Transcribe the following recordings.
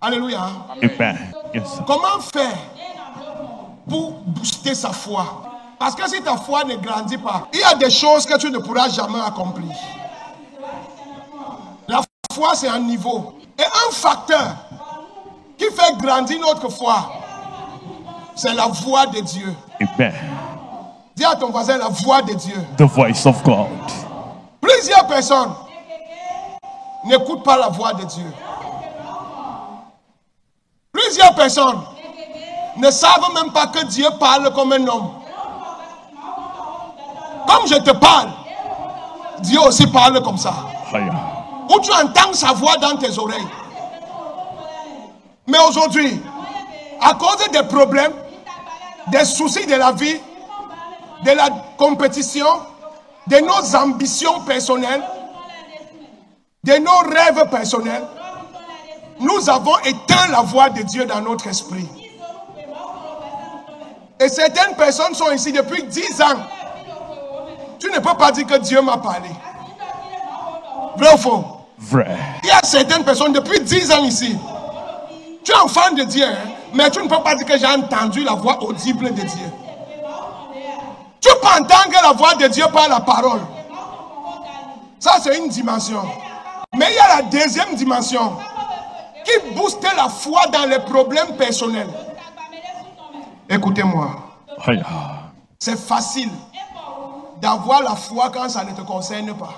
Alléluia. Amen. Yes. Comment faire pour booster sa foi? Parce que si ta foi ne grandit pas, il y a des choses que tu ne pourras jamais accomplir. La foi, c'est un niveau. Et un facteur qui fait grandir notre foi, c'est la voix de Dieu. Amen. Dis à ton voisin la voix de Dieu. The voice of God. Plusieurs personnes n'écoutent pas la voix de Dieu. Plusieurs personnes ne savent même pas que Dieu parle comme un homme. Comme je te parle, Dieu aussi parle comme ça. Où tu entends sa voix dans tes oreilles. Mais aujourd'hui, à cause des problèmes, des soucis de la vie, de la compétition, de nos ambitions personnelles, de nos rêves personnels, nous avons éteint la voix de Dieu dans notre esprit. Et certaines personnes sont ici depuis 10 ans. Tu ne peux pas dire que Dieu m'a parlé. Vrai ou faux? Vrai. Il y a certaines personnes depuis 10 ans ici. Tu es enfant de Dieu, hein, mais tu ne peux pas dire que j'ai entendu la voix audible de Dieu. Tu peux entendre que la voix de Dieu par la parole. Ça, c'est une dimension. Mais il y a la deuxième dimension qui booste la foi dans les problèmes personnels. Écoutez-moi. C'est facile d'avoir la foi quand ça ne te concerne pas.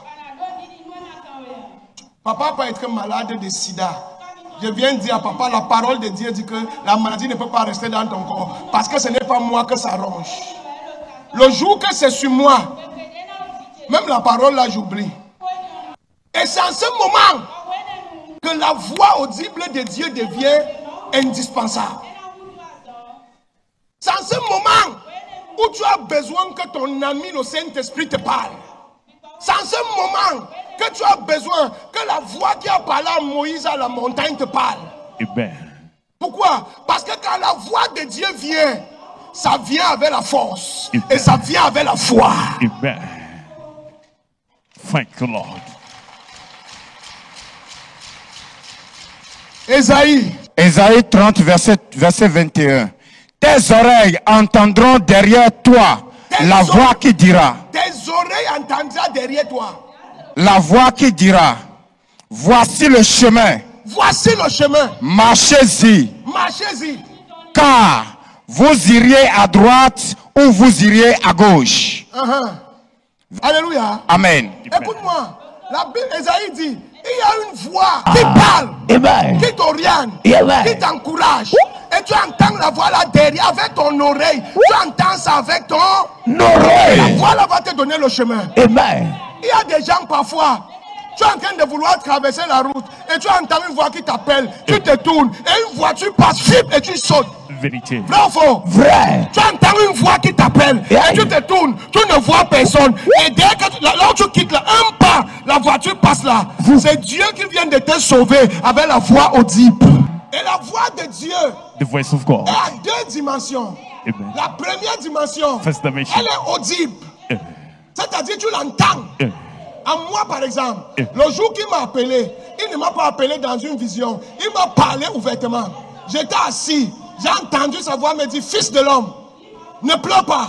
Papa peut être malade de sida. Je viens de dire à papa, la parole de Dieu dit que la maladie ne peut pas rester dans ton corps. Parce que ce n'est pas moi que ça ronge. Le jour que c'est sur moi, même la parole là j'oublie. Et c'est en ce moment que la voix audible de Dieu devient indispensable. C'est en ce moment où tu as besoin que ton ami le Saint-Esprit te parle. C'est en ce moment que tu as besoin que la voix qui a parlé à Moïse à la montagne te parle. Amen. Pourquoi? Parce que quand la voix de Dieu vient, ça vient avec la force. Amen. Et ça vient avec la foi. Amen. Thank you, Lord. Ésaïe 30, verset 21. Tes oreilles entendront derrière toi la voix qui dira. Tes oreilles entendront derrière toi. La voix qui dira, voici le chemin. Voici le chemin. Marchez-y. Marchez-y. Car vous iriez à droite ou vous iriez à gauche. Alléluia. Amen. Écoute-moi. La Bible, Ésaïe dit, il y a une voix qui parle, qui t'oriente, qui t'encourage. Et tu entends la voix là derrière avec ton oreille. Tu entends ça avec ton oreille. La voix là va te donner le chemin. Amen. Il y a des gens parfois, tu es en train de vouloir traverser la route et tu entends une voix qui t'appelle, tu te tournes et une voiture passe et tu sautes. Vérité. Vrai ou faux? Vrai. Tu entends une voix qui t'appelle et tu te tournes, tu ne vois personne. Et dès que là où tu quittes là, un pas, la voiture passe là. C'est Dieu qui vient de te sauver avec la voix audible. Et la voix de Dieu, The voice of God. elle a deux dimensions. Amen. La première dimension, First dimension. elle est audible. Amen. C'est-à-dire tu l'entends. Amen. À moi par exemple, le jour qu'il m'a appelé, il ne m'a pas appelé dans une vision. Il m'a parlé ouvertement. J'étais assis, j'ai entendu sa voix me dire, fils de l'homme, ne pleure pas.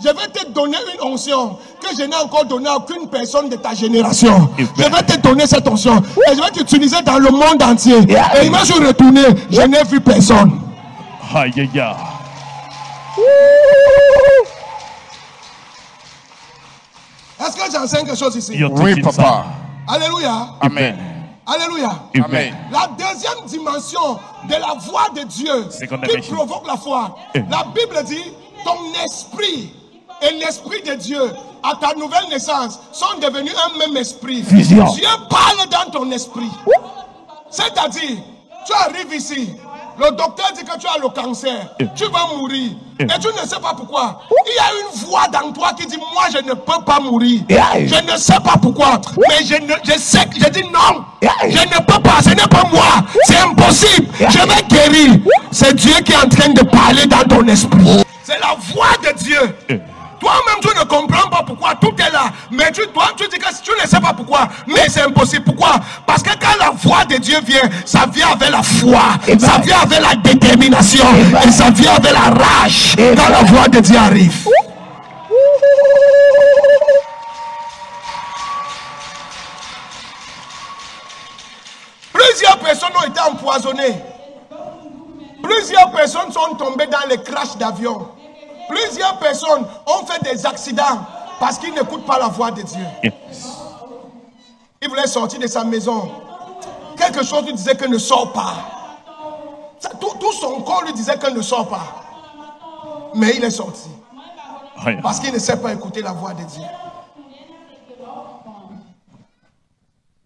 Je vais te donner une onction que je n'ai encore donnée à aucune personne de ta génération. Je vais te donner cette onction et je vais t'utiliser dans le monde entier. Et il m'a suis retourné, je n'ai vu personne. Aïe, aïe, aïe. Est-ce que j'enseigne quelque chose ici? Oui, papa. Alléluia. Amen. Alléluia. Amen. La deuxième dimension de la voix de Dieu qui provoque la foi. La Bible dit, ton esprit et l'esprit de Dieu à ta nouvelle naissance sont devenus un même esprit. Fusion. Dieu parle dans ton esprit. C'est-à-dire, tu arrives ici, le docteur dit que tu as le cancer, tu vas mourir. Et tu ne sais pas pourquoi. Il y a une voix dans toi qui dit, moi je ne peux pas mourir. Je ne sais pas pourquoi. Mais je sais que je dis non. Je ne peux pas, ce n'est pas moi. C'est impossible. Je vais guérir. C'est Dieu qui est en train de parler dans ton esprit. C'est la voix de Dieu. Toi-même, tu ne comprends pas pourquoi tout est là. Mais toi, tu dis que tu ne sais pas pourquoi. Mais c'est impossible. Pourquoi? Parce que quand la voix de Dieu vient, ça vient avec la foi. Ça vient avec la détermination. Et ça vient avec la rage. Quand la voix de Dieu arrive. Plusieurs personnes ont été empoisonnées. Plusieurs personnes sont tombées dans les crashs d'avion. Plusieurs personnes ont fait des accidents parce qu'ils n'écoutent pas la voix de Dieu. Yes. Il voulait sortir de sa maison. Quelque chose lui disait que ne sort pas. Tout son corps lui disait que ne sort pas. Mais il est sorti. Parce qu'il ne sait pas écouter la voix de Dieu.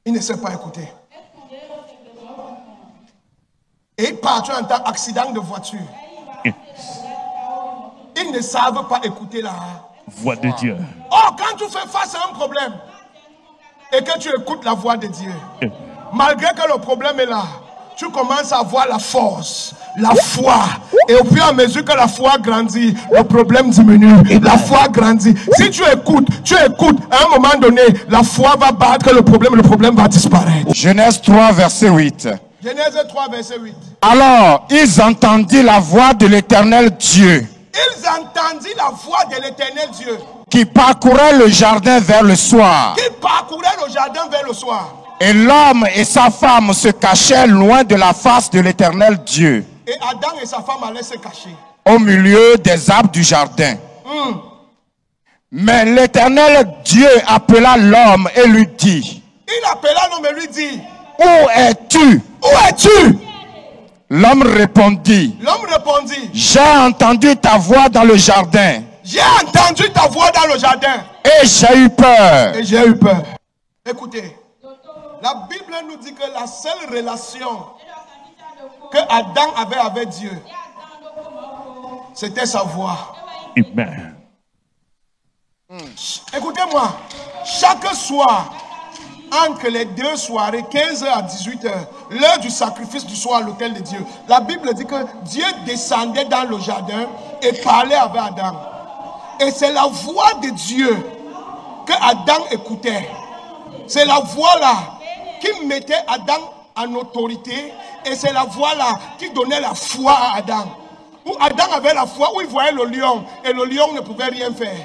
Il ne sait pas écouter. Et il part en tant accident de voiture. Yes. Ils ne savent pas écouter la Voix de Dieu. Oh, quand tu fais face à un problème et que tu écoutes la voix de Dieu, malgré que le problème est là, tu commences à avoir la force, la foi. Et au fur et à mesure que la foi grandit, le problème diminue. La foi grandit. Si tu écoutes, à un moment donné, la foi va battre le problème va disparaître. Genèse 3, verset 8. Genèse 3, verset 8. Alors, ils entendirent la voix de l'Éternel Dieu Ils entendirent la voix de l'Éternel Dieu qui parcourait le jardin vers le soir. qui parcourait le jardin vers le soir. Et l'homme et sa femme se cachaient loin de la face de l'Éternel Dieu, Et Adam et sa femme allaient se cacher. au milieu des arbres du jardin. Mais l'Éternel Dieu appela l'homme et lui dit, Il appela l'homme et lui dit, où es-tu? où es-tu? L'homme répondit, L'homme répondit, j'ai entendu ta voix dans le jardin j'ai entendu ta voix dans le jardin et j'ai eu peur. et j'ai eu peur. Écoutez, la Bible nous dit que la seule relation que Adam avait avec Dieu, c'était sa voix. Amen. Écoutez-moi, chaque soir, entre les deux soirées, 15h à 18h, l'heure du sacrifice du soir à l'autel de Dieu, la Bible dit que Dieu descendait dans le jardin et parlait avec Adam. Et c'est la voix de Dieu que Adam écoutait. C'est la voix là qui mettait Adam en autorité. Et c'est la voix là qui donnait la foi à Adam. Où Adam avait la foi, où il voyait le lion et le lion ne pouvait rien faire.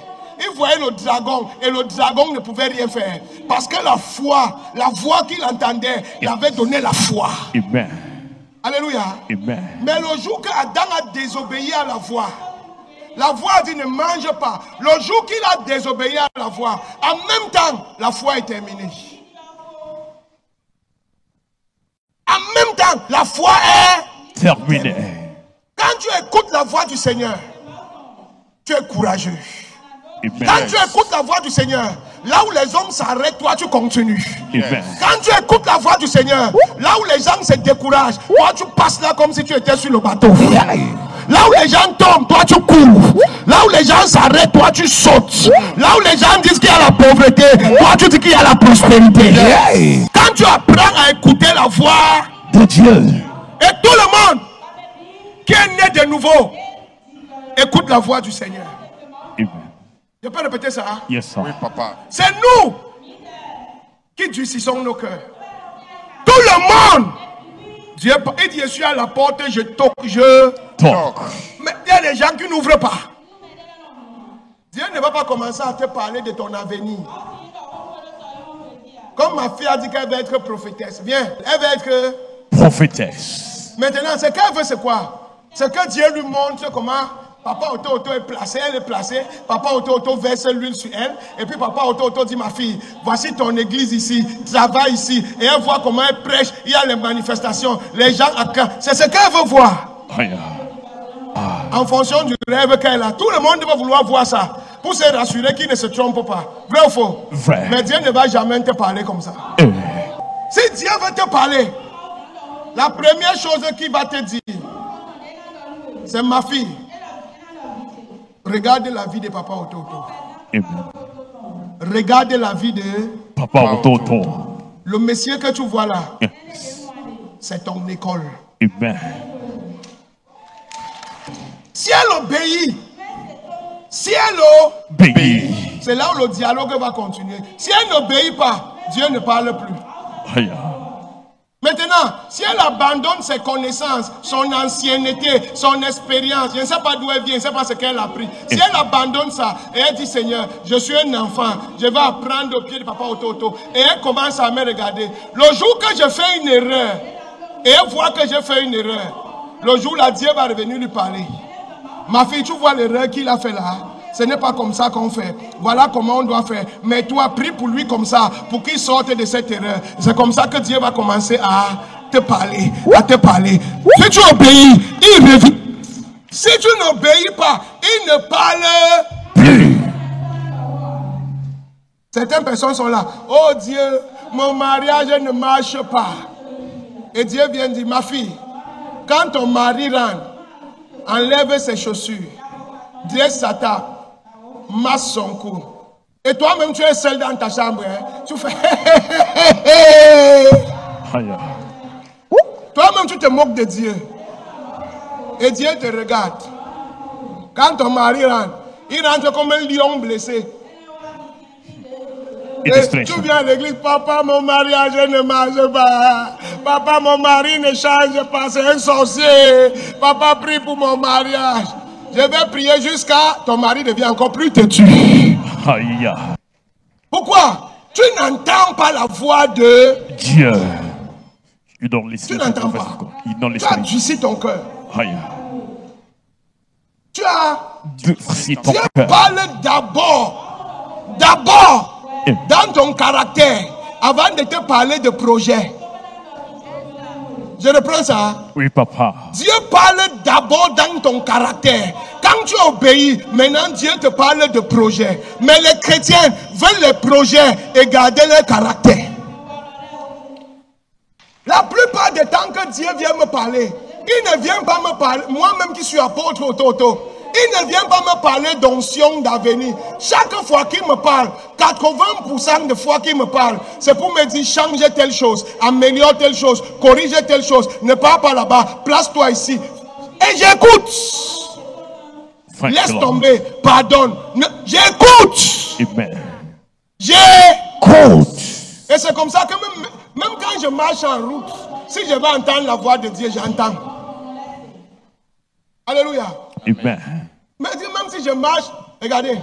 Il voyait le dragon et le dragon ne pouvait rien faire. Parce que la voix qu'il entendait, il avait donné la foi. Amen. Alléluia. Amen. Mais le jour que Adam a désobéi à la voix a dit ne mange pas. Le jour qu'il a désobéi à la voix, en même temps, la foi est terminée. En même temps, la foi est Terminé. Quand tu écoutes la voix du Seigneur, tu es courageux. Amen. Quand tu écoutes la voix du Seigneur, là où les hommes s'arrêtent, toi tu continues. Amen. Quand tu écoutes la voix du Seigneur, là où les gens se découragent, toi tu passes là comme si tu étais sur le bateau. Là où les gens tombent, toi tu cours. Là où les gens s'arrêtent, toi tu sautes. Là où les gens disent qu'il y a la pauvreté, toi tu dis qu'il y a la prospérité. Quand tu apprends à écouter la voix De Dieu. et tout le monde qui est né de nouveau, écoute la voix du Seigneur. Amen. Je peux répéter ça? Hein? Yes, sir. Oui, papa. C'est nous qui durcissons nos cœurs. Tout le monde. Dieu, il dit, je suis à la porte, je toque, Talk. Mais il y a des gens qui n'ouvrent pas. Dieu ne va pas commencer à te parler de ton avenir. Comme ma fille a dit qu'elle va être prophétesse. Viens, elle va être... Prophétesse. Maintenant, ce qu'elle veut, c'est quoi? C'est que Dieu lui montre comment Papa Otto est placé, elle est placée. Papa Otto verse l'huile sur elle. Et puis Papa Otto dit, ma fille, voici ton église ici, travaille ici. Et elle voit comment elle prêche, il y a les manifestations, les gens acclament. C'est ce qu'elle veut voir. En fonction du rêve qu'elle a. Tout le monde va vouloir voir ça. Pour se rassurer qu'il ne se trompe pas. Vrai ou faux? Vrai. Mais Dieu ne va jamais te parler comme ça. Si Dieu veut te parler, la première chose qu'il va te dire, c'est ma fille. Regarde la vie de Papa Otto. Regarde la vie de Papa Otto. le monsieur que tu vois là. Yes. C'est ton école. Amen. Si elle obéit Si elle obéit. c'est là où le dialogue va continuer. Si elle n'obéit pas, Dieu ne parle plus. Aïe. Maintenant, si elle abandonne ses connaissances, son ancienneté, son expérience, je ne sais pas d'où elle vient, je ne sais pas ce qu'elle a appris. Si elle abandonne ça et elle dit Seigneur, je suis un enfant, je vais apprendre au pied de papa Ototo, et elle commence à me regarder. Le jour que je fais une erreur, et elle voit que j'ai fait une erreur, le jour là, Dieu va revenir lui parler. Ma fille, tu vois l'erreur qu'il a fait là? Ce n'est pas comme ça qu'on fait. Voilà comment on doit faire. Mais toi, prie pour lui comme ça, pour qu'il sorte de cette erreur. C'est comme ça que Dieu va commencer à te parler, à te parler. Si tu obéis, il revient. Si tu n'obéis pas, il ne parle plus. Certaines personnes sont là. Oh Dieu, mon mariage ne marche pas. Et Dieu vient dire, ma fille, quand ton mari rentre, enlève ses chaussures, dresse sa table, masse son cou. Et toi-même, tu es seul dans ta chambre. Hein? Tu fais. Toi-même, tu te moques de Dieu. Et Dieu te regarde. Quand ton mari rentre, il rentre comme un lion blessé. Et tu viens à l'église, papa, mon mariage ne marche pas. Papa, mon mari ne change pas, c'est un sorcier. Papa, prie pour mon mariage. Je vais prier jusqu'à ton mari devient encore plus têtu. Aïe. Pourquoi? Tu n'entends pas la voix de Dieu. Tu n'entends pas. Tu as durci ton cœur. Aïe. Tu as durci ton cœur. Dieu parle d'abord dans ton caractère avant de te parler de projet. Je reprends ça. Oui, papa. Dieu parle d'abord dans ton caractère. Quand tu obéis, maintenant Dieu te parle de projet. Mais les chrétiens veulent les projets et garder leur caractère. La plupart des temps que Dieu vient me parler, il ne vient pas me parler, moi-même qui suis apôtre Ototo, il ne vient pas me parler d'onction d'avenir. Chaque fois qu'il me parle, 80% des fois qu'il me parle, c'est pour me dire change telle chose, améliore telle chose, corrige telle chose, ne pars pas là-bas, place-toi ici. Et j'écoute. Laisse tomber, pardonne. J'écoute. Amen. J'écoute. Et c'est comme ça que même quand je marche en route, si je vais entendre la voix de Dieu, j'entends. Alléluia. Amen. Mais même si je marche, regardez.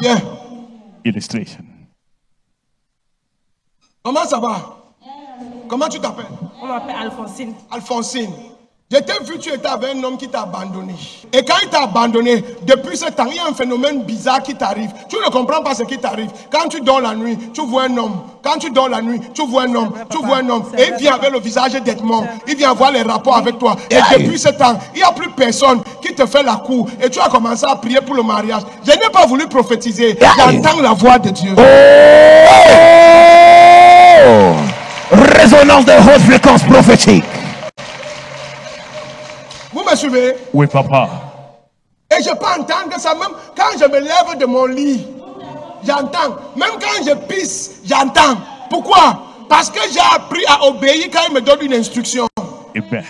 Yeah. Illustration. Comment ça va? Comment tu t'appelles? On m'appelle Alphonsine. Alphonsine. Je t'ai vu, tu étais avec un homme qui t'a abandonné. Et quand il t'a abandonné, depuis ce temps, il y a un phénomène bizarre qui t'arrive. Tu ne comprends pas ce qui t'arrive. Quand tu dors la nuit, tu vois un homme. Quand tu dors la nuit, tu vois un homme. Tu vois un homme. Et il vient avec le visage d'Edmond. Il vient avoir les rapports avec toi. Et depuis ce temps, il n'y a plus personne qui te fait la cour. Et tu as commencé à prier pour le mariage. Je n'ai pas voulu prophétiser. J'entends la voix de Dieu. Résonance de haute fréquence prophétique. Vous me suivez? Oui, papa. Et je peux entendre ça même quand je me lève de mon lit. J'entends. Même quand je pisse, j'entends. Pourquoi? Parce que j'ai appris à obéir quand il me donne une instruction. Amen.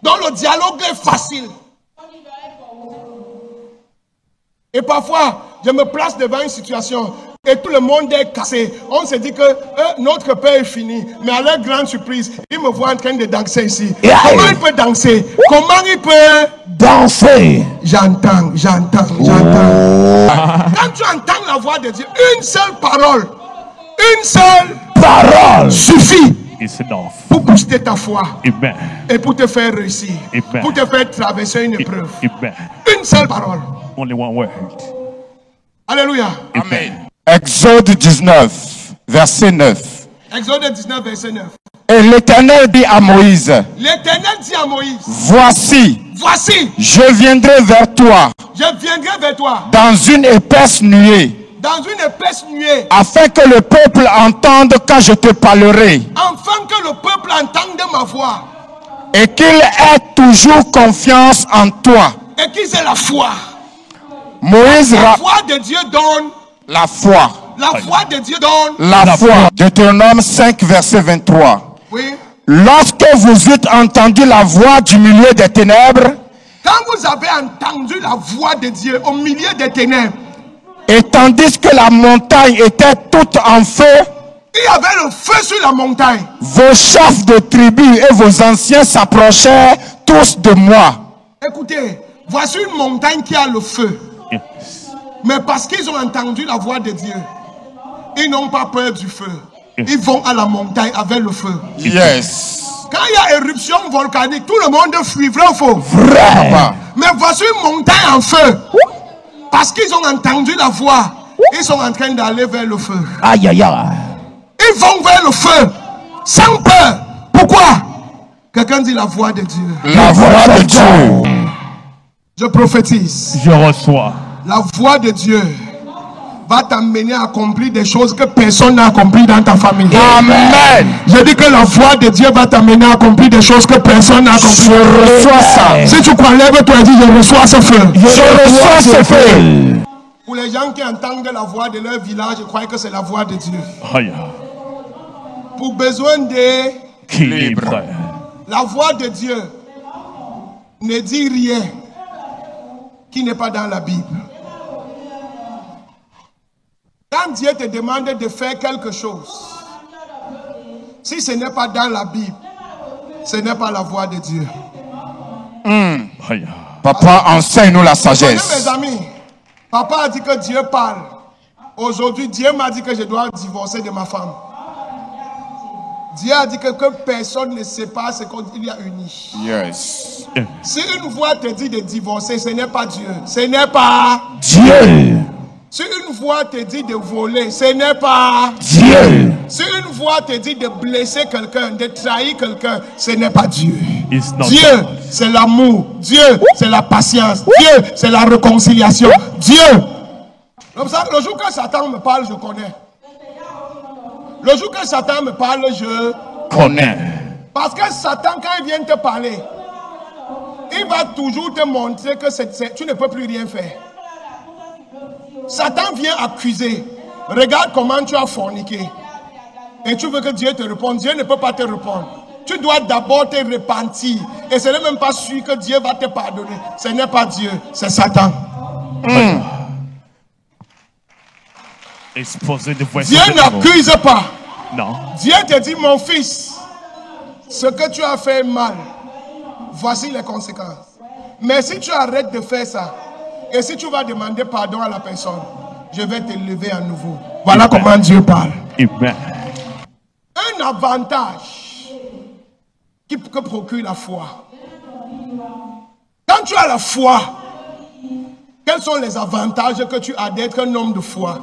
Donc le dialogue est facile. Et parfois, je me place devant une situation et tout le monde est cassé. On se dit que notre paix est fini. Mais à leur grande surprise, ils me voient en train de danser ici. Comment il peut danser? Comment il peut danser? J'entends. Quand tu entends la voix de Dieu, une seule parole suffit pour booster ta foi. Amen. Et pour te faire réussir. Amen. Pour te faire traverser une épreuve. Amen. Une seule parole. Only one word. Alléluia. Amen. Exode 19, verset 9. Exode 19, verset 9. Et l'Éternel dit à Moïse. L'Éternel dit à Moïse. Voici. Je viendrai vers toi. Dans une épaisse nuée. Afin que le peuple entende quand je te parlerai. Ma voix. Et qu'il ait toujours confiance en toi. Et qu'ils aient la foi. Moïse, la foi de Dieu donne la foi. La foi de Dieu donne la foi. Deutéronome 5, verset 23. Oui. Lorsque vous eûtes entendu la voix du milieu des ténèbres Quand vous avez entendu la voix de Dieu au milieu des ténèbres, Et tandis que la montagne était toute en feu, il y avait le feu sur la montagne. vos chefs de tribu et vos anciens s'approchaient tous de moi. Écoutez, voici une montagne qui a le feu. Yes. Mais parce qu'ils ont entendu la voix de Dieu, ils n'ont pas peur du feu. Ils vont à la montagne avec le feu. Yes. Quand il y a éruption volcanique, tout le monde fuit, vrai ou faux? Vrai, papa. Mais voici une montagne en feu. Parce qu'ils ont entendu la voix, ils sont en train d'aller vers le feu. Aïe, aïe, aïe. Ils vont vers le feu, sans peur. Pourquoi? Quelqu'un dit la voix de Dieu. La voix de Dieu. Je prophétise. Je reçois. La voix de Dieu va t'amener à accomplir des choses que personne n'a accomplies dans ta famille. Amen. Je dis que la voix de Dieu va t'amener à accomplir des choses que personne n'a accomplies. Je reçois ça. Si tu crois, lève-toi et dis, je reçois ce feu. Je reçois ce feu. Pour les gens qui entendent la voix de leur village, je crois que c'est la voix de Dieu. Aïe. Pour besoin de Qui libre. la voix de Dieu, ne dit rien qui n'est pas dans la Bible. Quand Dieu te demande de faire quelque chose, si ce n'est pas dans la Bible, ce n'est pas la voix de Dieu. Aïe. Papa, enseigne-nous la Mes sagesse. amis, papa a dit que Dieu parle. Aujourd'hui, Dieu m'a dit que je dois divorcer de ma femme. Dieu a dit que personne ne sait pas ce qu'il y a uni. Yes. Si une voix te dit de divorcer, ce n'est pas Dieu. Ce n'est pas Dieu. Si une voix te dit de voler, ce n'est pas Dieu. Si une voix te dit de blesser quelqu'un, de trahir quelqu'un, ce n'est pas Dieu. It's not Dieu, God. c'est l'amour. Dieu, c'est la patience. Dieu, c'est la réconciliation. Dieu. Comme ça, le jour que Satan me parle, je connais. Le jour que Satan me parle, je Connais. Parce que Satan, quand il vient te parler, il va toujours te montrer que tu ne peux plus rien faire. Satan vient accuser. Regarde comment tu as forniqué. Et tu veux que Dieu te réponde. Dieu ne peut pas te répondre. Tu dois d'abord te repentir. Et ce n'est même pas sûr que Dieu va te pardonner. Ce n'est pas Dieu, c'est Satan. Exposer the voice Dieu of the devil. n'accuse pas. Non. Dieu te dit, mon fils, ce que tu as fait mal, voici les conséquences. Mais si tu arrêtes de faire ça, et si tu vas demander pardon à la personne, je vais te lever à nouveau. Voilà comment Dieu parle. Amen. Un avantage que procure la foi. Quand tu as la foi, quels sont les avantages que tu as d'être un homme de foi?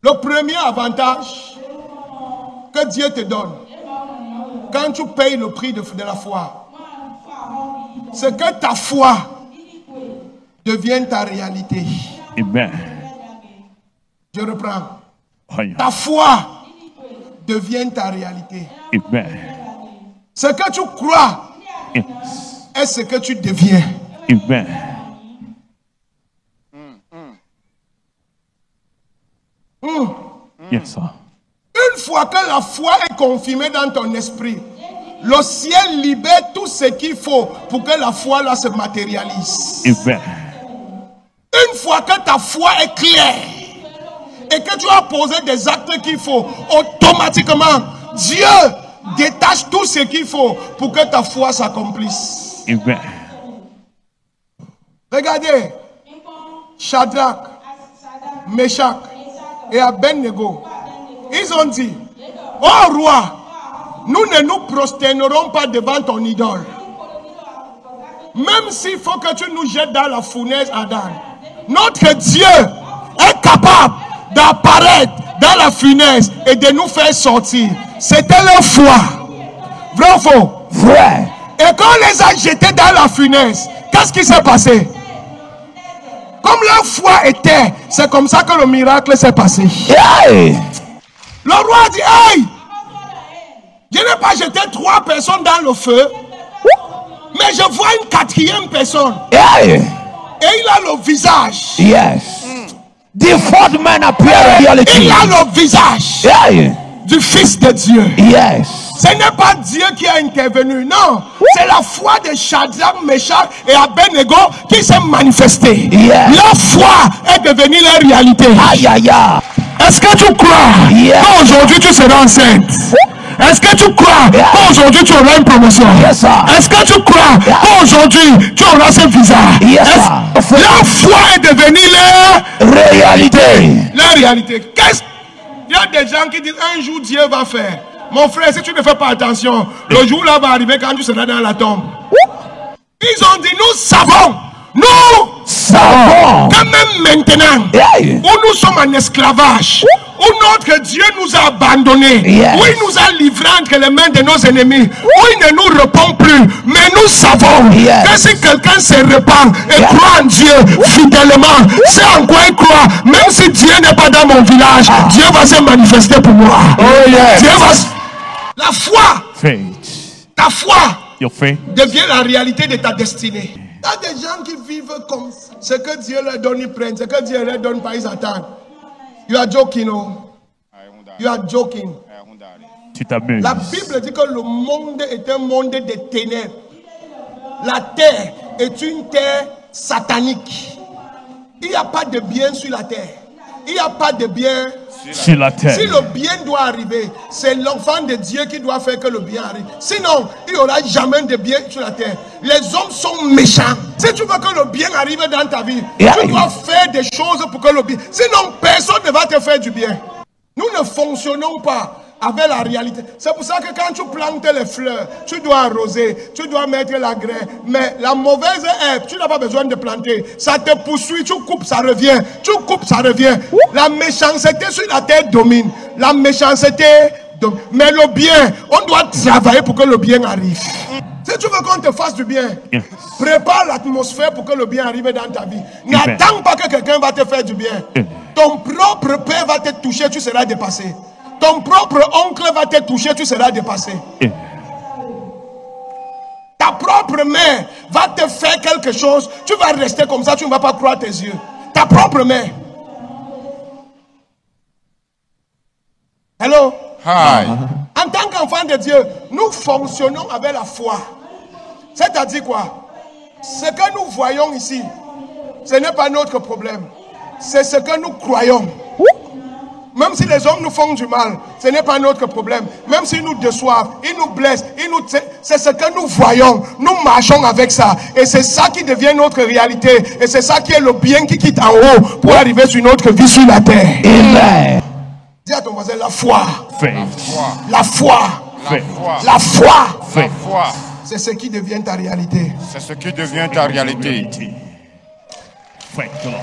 Le premier avantage que Dieu te donne, quand tu payes le prix de la foi, c'est que ta foi devienne ta réalité. Amen. Je reprends. Aïe. Ta foi devient ta réalité. Amen. Ce que tu crois Yes. est ce que tu deviens. Amen. Yes, sir. Une fois que la foi est confirmée dans ton esprit, le ciel libère tout ce qu'il faut pour que la foi là se matérialise. Amen. Une fois que ta foi est claire et que tu as posé des actes qu'il faut, automatiquement, Dieu détache tout ce qu'il faut pour que ta foi s'accomplisse. Amen. Regardez, Shadrach, Meshach et Abednego, ils ont dit, oh roi, nous ne nous prosternerons pas devant ton idole. Même s'il faut que tu nous jettes dans la fournaise Adam, notre Dieu est capable d'apparaître dans la fournaise et de nous faire sortir. C'était leur foi. Vrai ou faux? Vrai. Et quand on les a jetés dans la fournaise, qu'est-ce qui s'est passé? Comme leur foi était, c'est comme ça que le miracle s'est passé. Hey. Le roi a dit, hey, je n'ai pas jeté 3 personnes dans le feu, mais je vois une 4e personne. Hey. Et il a le visage. Yes. The fourth man appeared in reality. Il a le visage Hey. du Fils de Dieu. Yes. Ce n'est pas Dieu qui a intervenu, non. C'est la foi de Shadrach, Meshach et Abednego qui s'est manifestée. Yes. La foi est devenue la réalité. Aïe, aïe, aïe. Est-ce que tu crois Yes. qu'aujourd'hui tu seras enceinte? Est-ce que tu crois qu'aujourd'hui tu auras une promotion? Yes, sir. Est-ce que tu crois qu'aujourd'hui tu auras ce visa? Yes, sir. La foi est devenue Réalité. la réalité. Il y a des gens qui disent un jour Dieu va faire. Mon frère, si tu ne fais pas attention, le jour là va arriver quand tu seras dans la tombe. Ils ont dit, nous savons. Nous Savons. quand même maintenant, Yeah. où nous sommes en esclavage, où notre Dieu nous a abandonnés, Yes. où il nous a livrés entre les mains de nos ennemis, où il ne nous répond plus. Mais nous savons Yes. que si quelqu'un se répand et Yeah. croit en Dieu fidèlement, c'est en quoi il croit. Même si Dieu n'est pas dans mon village, Dieu va se manifester pour moi. Oh, yes. Dieu va La foi, Faith. ta foi Your faith devient la réalité de ta destinée. Il y a des gens qui vivent comme ce que Dieu leur donne, ils prennent. Ce que Dieu leur donne pas, ils attendent. You are joking, oh. You are joking. Tu t'amuses. La Bible dit que le monde est un monde de ténèbres. La terre est une terre satanique. Il n'y a pas de bien sur la terre. Il n'y a pas de bien. Sur la terre. Si le bien doit arriver, c'est l'enfant de Dieu qui doit faire que le bien arrive. Sinon, il n'y aura jamais de bien sur la terre. Les hommes sont méchants. Si tu veux que le bien arrive dans ta vie, Yeah. tu dois faire des choses pour que le bien. Sinon, personne ne va te faire du bien. Nous ne fonctionnons pas avec la réalité. C'est pour ça que quand tu plantes les fleurs, tu dois arroser, tu dois mettre la graine. Mais la mauvaise herbe, tu n'as pas besoin de planter. Ça te poursuit, tu coupes, ça revient. Tu coupes, ça revient. La méchanceté sur la terre domine. La méchanceté domine. Mais le bien, on doit travailler pour que le bien arrive. Si tu veux qu'on te fasse du bien, Yes. prépare l'atmosphère pour que le bien arrive dans ta vie. Amen. N'attends pas que quelqu'un va te faire du bien. Amen. Ton propre père va te toucher, tu seras dépassé. Ton propre oncle va te toucher, tu seras dépassé. Amen. Ta propre mère va te faire quelque chose, tu vas rester comme ça, tu ne vas pas croire tes yeux. Ta propre mère. Hello? Hi. En tant qu'enfant de Dieu, nous fonctionnons avec la foi. C'est-à-dire quoi? Ce que nous voyons ici, ce n'est pas notre problème. C'est ce que nous croyons. Même si les hommes nous font du mal, ce n'est pas notre problème. Même s'ils nous déçoivent, ils nous blessent, c'est ce que nous voyons. Nous marchons avec ça. Et c'est ça qui devient notre réalité. Et c'est ça qui est le bien qui quitte en haut pour arriver sur notre vie sur la terre. Amen. Dis à ton voisin, la foi. Faith. La foi. Faith. La foi. Faith. Foi, C'est ce qui devient ta réalité. c'est ce qui devient ta réalité. Thank you, Lord.